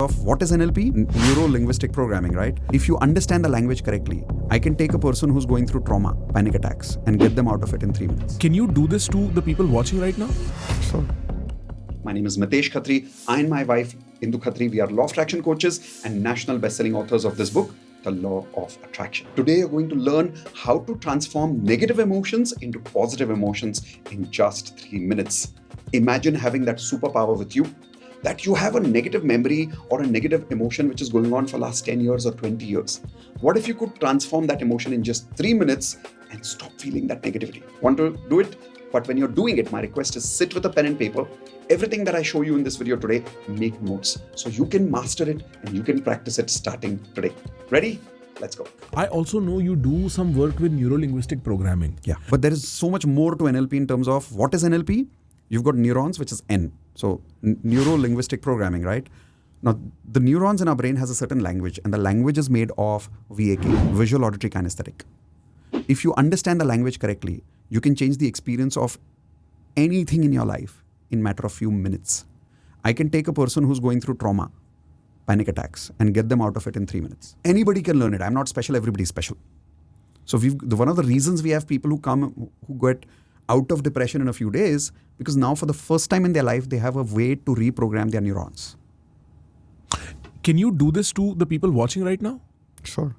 of what is NLP? Neuro Linguistic Programming, right? If you understand the language correctly, I can take a person who's going through trauma, panic attacks, and get them out of it in 3 minutes. Can you do this to the people watching right now? Sure. My name is Mitesh Khatri. I and my wife, Indu Khatri, we are law of attraction coaches and national best-selling authors of this book, The Law of Attraction. Today, you're going to learn how to transform negative emotions into positive emotions in just 3 minutes. Imagine having that superpower with you, that you have a negative memory or a negative emotion which is going on for the last 10 years or 20 years. What if you could transform that emotion in just 3 minutes and stop feeling that negativity? Want to do it? But when you're doing it, my request is sit with a pen and paper. Everything that I show you in this video today, make notes so you can master it and you can practice it starting today. Ready? Let's go. I also know you do some work with Neuro Linguistic Programming. Yeah, but there is so much more to NLP in terms of what is NLP? You've got neurons, which is N. So Neuro Linguistic Programming, right? Now, the neurons in our brain has a certain language, and the language is made of VAK, visual, auditory, kinesthetic. If you understand the language correctly, you can change the experience of anything in your life in a matter of few minutes. I can take a person who's going through trauma, panic attacks, and get them out of it in 3 minutes. Anybody can learn it. I'm not special, everybody's special. So one of the reasons we have people who get out of depression in a few days, because now for the first time in their life, they have a way to reprogram their neurons. Can you do this to the people watching right now? Sure.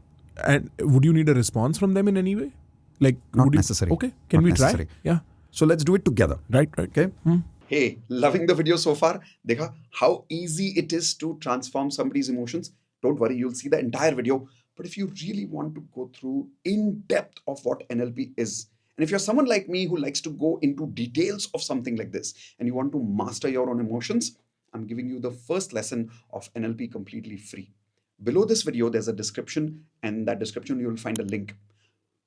And would you need a response from them in any way? Like, not necessary. Okay. Can we try? Yeah. So let's do it together. Right. Okay. Hey, loving the video so far? Dekha how easy it is to transform somebody's emotions? Don't worry, you'll see the entire video. But if you really want to go through in depth of what NLP is, and if you're someone like me who likes to go into details of something like this, and you want to master your own emotions, I'm giving you the first lesson of NLP completely free. Below this video, there's a description, and in that description, you'll find a link.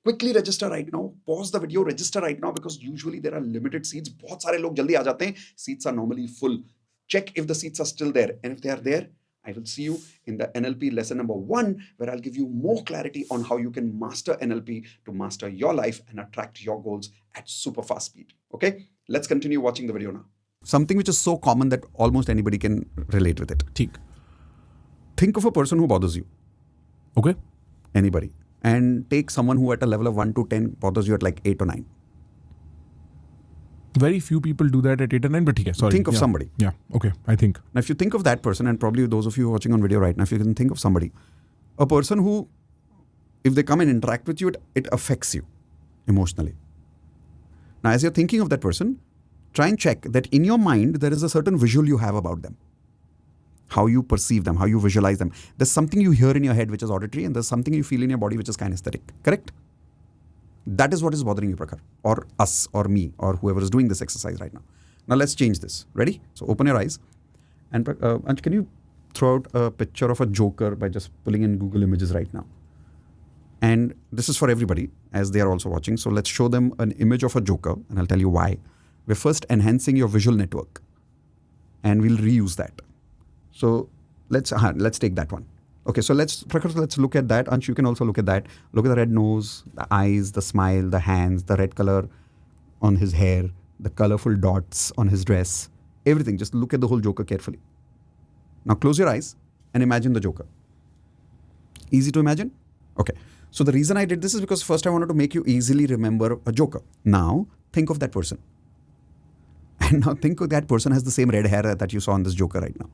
Quickly register right now. Pause the video, register right now, because usually there are limited seats. बहुत सारे लोग जल्दी आ जाते हैं. Seats are normally full. Check if the seats are still there. And if they are there, I will see you in the NLP lesson number 1, where I'll give you more clarity on how you can master NLP to master your life and attract your goals at super fast speed. Okay, let's continue watching the video now. Something which is so common that almost anybody can relate with it. Think of a person who bothers you. Okay. Anybody. And take someone who at a level of 1 to 10 bothers you at like 8 or 9. Very few people do that at 8 or 9, but okay, sorry. Think of somebody. Yeah, okay, I think. Now, if you think of that person, and probably those of you watching on video right now, if you can think of somebody, a person who, if they come and interact with you, it affects you emotionally. Now, as you're thinking of that person, try and check that in your mind, there is a certain visual you have about them. How you perceive them, how you visualize them. There's something you hear in your head, which is auditory, and there's something you feel in your body, which is kinesthetic. Correct? That is what is bothering you, Prakhar, or us, or me, or whoever is doing this exercise right now. Now let's change this. Ready? So open your eyes. And Ansh, can you throw out a picture of a joker by just pulling in Google Images right now? And this is for everybody, as they are also watching. So let's show them an image of a joker, and I'll tell you why. We're first enhancing your visual network, and we'll reuse that. So let's take that one. Okay, so let's look at that. Ansh, you can also look at that. Look at the red nose, the eyes, the smile, the hands, the red color on his hair, the colorful dots on his dress, everything. Just look at the whole Joker carefully. Now close your eyes and imagine the Joker. Easy to imagine? Okay. So the reason I did this is because first I wanted to make you easily remember a Joker. Now think of that person. And now think of that person has the same red hair that you saw on this Joker right now.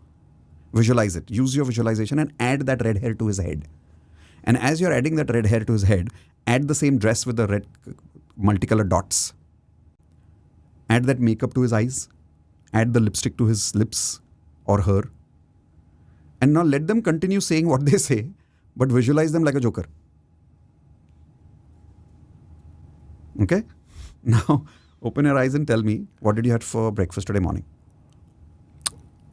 Visualize it. Use your visualization and add that red hair to his head. And as you're adding that red hair to his head, add the same dress with the red multicolored dots. Add that makeup to his eyes. Add the lipstick to his lips or her. And now let them continue saying what they say, but visualize them like a Joker. Okay? Now, open your eyes and tell me, what did you have for breakfast today morning?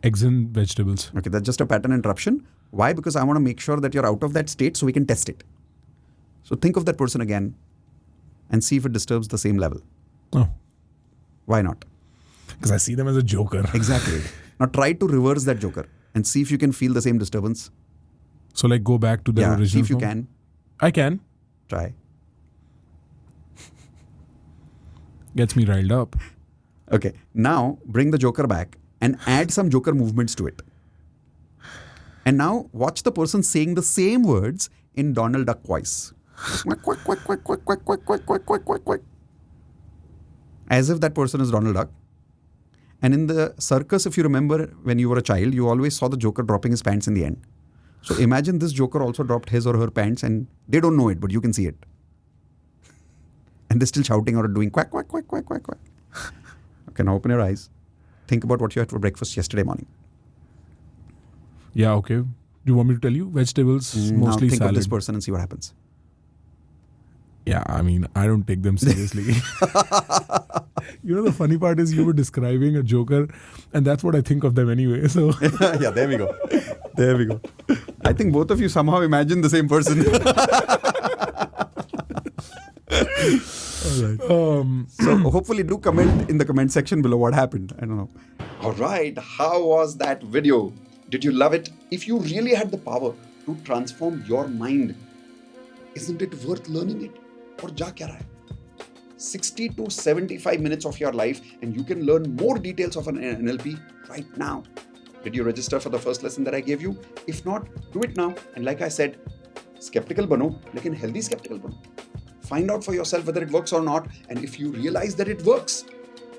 Eggs and vegetables. Okay, that's just a pattern interruption. Why? Because I want to make sure that you're out of that state so we can test it. So think of that person again and see if it disturbs the same level. Oh. Why not? Because I see them as a joker. Exactly. Now try to reverse that joker and see if you can feel the same disturbance. So like go back to the original see if you form? can. I can. Try. Gets me riled up. Okay, now bring the joker back and add some joker movements to it. And now watch the person saying the same words in Donald Duck voice. Quack, quack, quack, quack, quack, quack, quack, quack, quack, quack, quack, quack. As if that person is Donald Duck. And in the circus, if you remember when you were a child, you always saw the Joker dropping his pants in the end. So imagine this Joker also dropped his or her pants and they don't know it, but you can see it. And they're still shouting or doing quack, quack, quack, quack, quack, quack. Okay, now open your eyes. Think about what you had for breakfast yesterday morning. Yeah, okay. Do you want me to tell you? Vegetables, Now mostly think salad. of this person and see what happens. Yeah, I mean, I don't take them seriously. You know, the funny part is you were describing a Joker, and that's what I think of them anyway. So Yeah, there we go. There we go. I think both of you somehow imagine the same person. all right. So hopefully do comment in the comment section below what happened. I don't know. All right. How was that video? Did you love it? If you really had the power to transform your mind, isn't it worth learning it? Or ja kya raha hai? 60 to 75 minutes of your life and you can learn more details of an NLP right now. Did you register for the first lesson that I gave you? If not, do it now. And like I said, skeptical bano, lekin healthy skeptical bano. Find out for yourself whether it works or not. And if you realize that it works,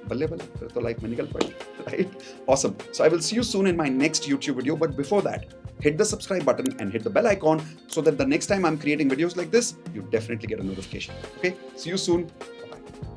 balle balle, phir to life mein nikal padi, right? Awesome. So I will see you soon in my next YouTube video. But before that, hit the subscribe button and hit the bell icon so that the next time I'm creating videos like this, you definitely get a notification. Okay? See you soon.